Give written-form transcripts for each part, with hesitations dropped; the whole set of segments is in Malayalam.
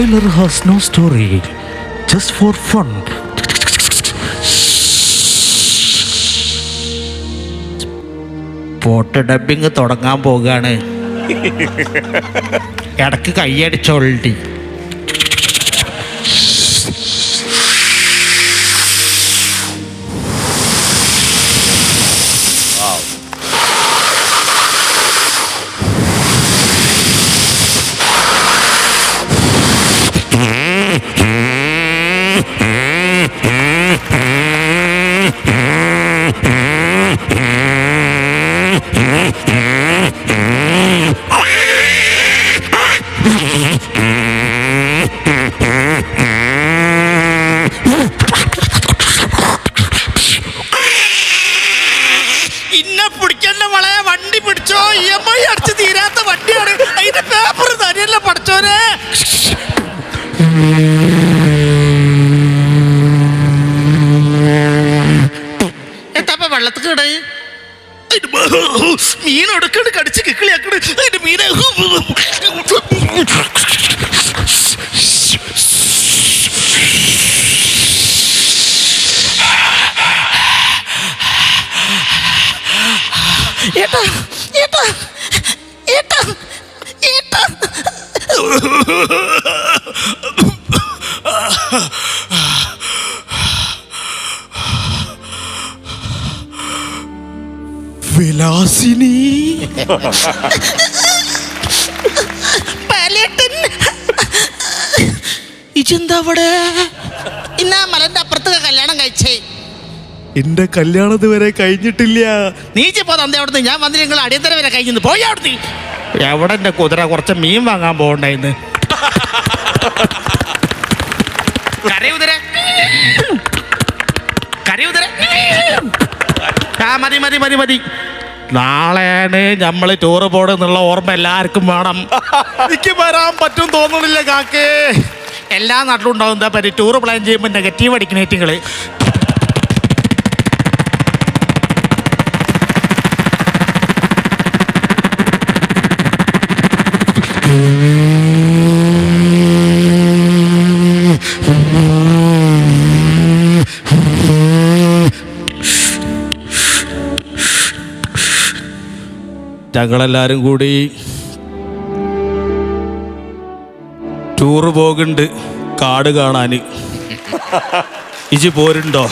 Trailer has no story, just for fun. Pot dubbing തുടങ്ങാൻ പോവുകയാണ്. ഇടക്ക് കൈയടിച്ചോൾട്ടി. ഇന്നെ പിടിക്കല്ല വളയെ വണ്ടി പിടിച്ചോ. EMI അടിച്ച് തീരാത്ത വണ്ടിയാണ്. അതിന്റെ പേപ്പർ തരിയല്ല പഠിച്ചോനെ. എന്താ വെള്ളത്തിൽ കിട മീനൊടുക്കണ് കടിച്ച് കിക്കിളിയാക്കണ്. അതിന്റെ മീനെ ഏട്ടാ ഏട്ടാ ഏട്ടാ ഏട്ടാ വിലാസിനി ഇജെന്താ അവിടെ? ഇന്നാ മലന്റെ അപ്പുറത്ത് കല്യാണം കഴിച്ചേ. എന്റെ കല്യാണത് വരെ കഴിഞ്ഞിട്ടില്ല. നീച്ചിപ്പോ തന്തേ അവിടുന്ന്. ഞാൻ വന്നിട്ട് നിങ്ങൾ അടിയന്തര വരെ കഴിഞ്ഞു. പോയി അവിടുന്ന്. എവിടെ എന്റെ കുതിര കുറച്ച് മീൻ വാങ്ങാൻ പോകണ്ടായിന്ന്. കരയുതിര കരയുതിര. ആ മതി മതി മതി മതി. നാളെയാണ് നമ്മള് ടൂറ് പോണെന്നുള്ള ഓർമ്മ എല്ലാവർക്കും വേണം. എനിക്ക് വരാൻ പറ്റും തോന്നുന്നില്ല കാക്കേ. എല്ലാ നാട്ടിലും ഉണ്ടാവും. എന്താ പറ്റി ടൂറ് പ്ലാൻ ചെയ്യുമ്പോൾ നെഗറ്റീവ് അടിക്കണേറ്റുകള്. ഞങ്ങളെല്ലാരും കൂടി ടൂറ് പോകുന്നുണ്ട് കാട് കാണാന്. ഇജ് പോരുണ്ടോ?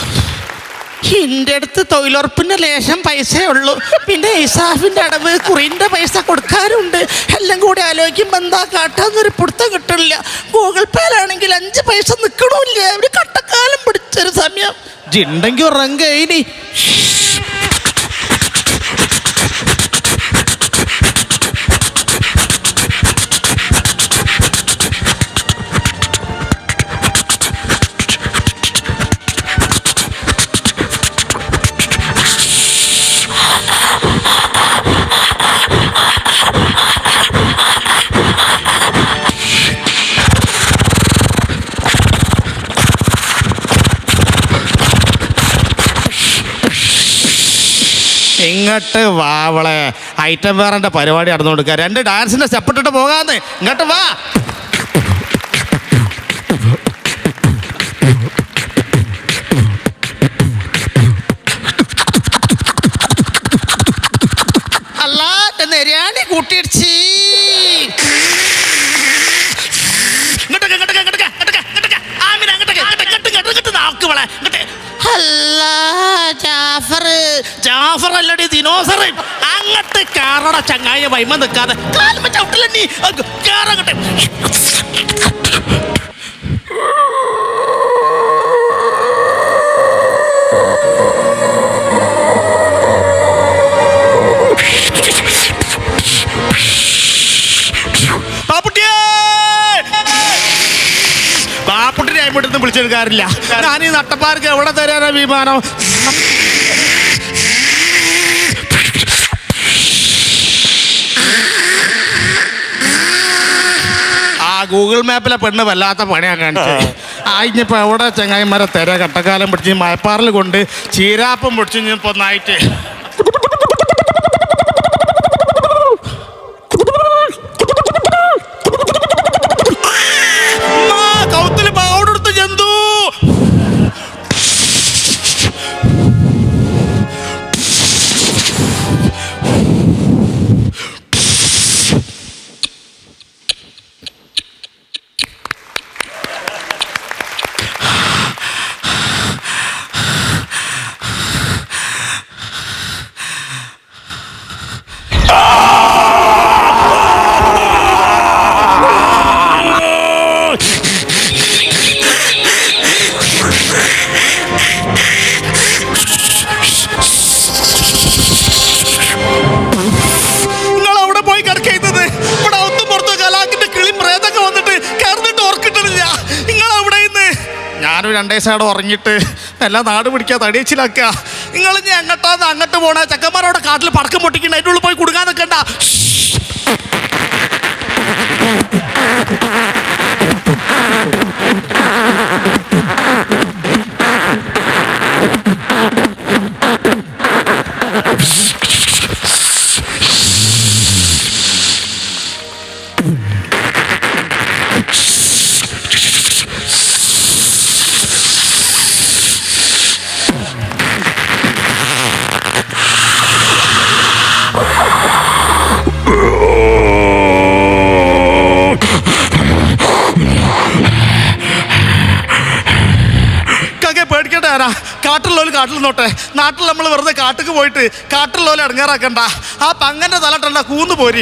എൻ്റെ അടുത്ത് തൊഴിലുറപ്പിൻ്റെ ലേശം പൈസയേ ഉള്ളൂ. പിന്നെ ഇസാഫിൻ്റെ അടവ് കുറിൻ്റെ പൈസ കൊടുക്കാറുണ്ട്. എല്ലാം കൂടി ആലോചിക്കുമ്പോൾ എന്താ കാട്ടാന്നൊരു പിടുത്തം കിട്ടില്ല. ഗൂഗിൾ പേയിലാണെങ്കിൽ 5 പൈസ നിൽക്കണമില്ല. ഒരു കട്ടക്കാലം പിടിച്ചൊരു സമയം. ജിണ്ടെങ്കിൽ ഉറങ്ങി. ഇങ്ങോട്ട് വാവളെ. ഐറ്റം വേറെ പരിപാടി നടന്നു കൊടുക്കുക. 2 ഡാൻസിന്റെ സ്റ്റെപ്പ് ഇട്ടിട്ട് പോകാന്ന്. ഇങ്ങോട്ട് വാ. അല്ലാ നെര്യാണി കൂട്ടിയിടിച്ച്. ജാഫർ അല്ലടി ദിനോസർ. അങ്ങട്ട് കാറട ചങ്ങായ വൈമ നിൽക്കാതെ കാലുമ ചവിട്ടില്ല നീ. കേറങ്ങട്ടെ. ബാപ്പുട്ടിനെ അയിമോട്ടൊന്നും വിളിച്ചെടുക്കാറില്ല. ഞാൻ ഈ നട്ടപ്പാർക്ക് എവിടെ തരാനാ വിമാനം? ഗൂഗിൾ മാപ്പിലെ പെണ്ണ് വല്ലാത്ത പണിയാണ് കാണിച്ചത്. ഇനിയിപ്പോൾ എവിടെ ചങ്ങായിമാരെ തരാ കട്ടക്കാലം പിടിച്ച് മയപ്പാറിൽ കൊണ്ട് ചീരാപ്പം പിടിച്ച് ഇനിയിപ്പോൾ ഒന്നായിട്ട് ഞാനും 2 ദിവസം അവിടെ ഉറങ്ങിയിട്ട് എല്ലാം നാട് പിടിക്കുക തടിയച്ചിലാക്കുക. നിങ്ങൾ ഇനി എങ്ങോട്ടാന്ന് അങ്ങോട്ട് പോണ ചെക്കന്മാരോടെ കാട്ടിൽ പടക്കം പൊട്ടിക്കണ്ട, അതിൻ്റെ ഉള്ളിൽ പോയി കൊടുക്കാൻ നിൽക്കണ്ട. പേടിക്കട്ടെ ആരാ കാട്ടിലുള്ളവർ കാട്ടിൽ നോട്ടെ. നാട്ടിൽ നമ്മൾ വെറുതെ കാട്ടിക്ക് പോയിട്ട് കാട്ടിലുള്ളവരെ ഇടങ്ങാറാക്കണ്ട. ആ പങ്ങന്റെ തലട്ടണ്ട കൂന്ന് പോരി.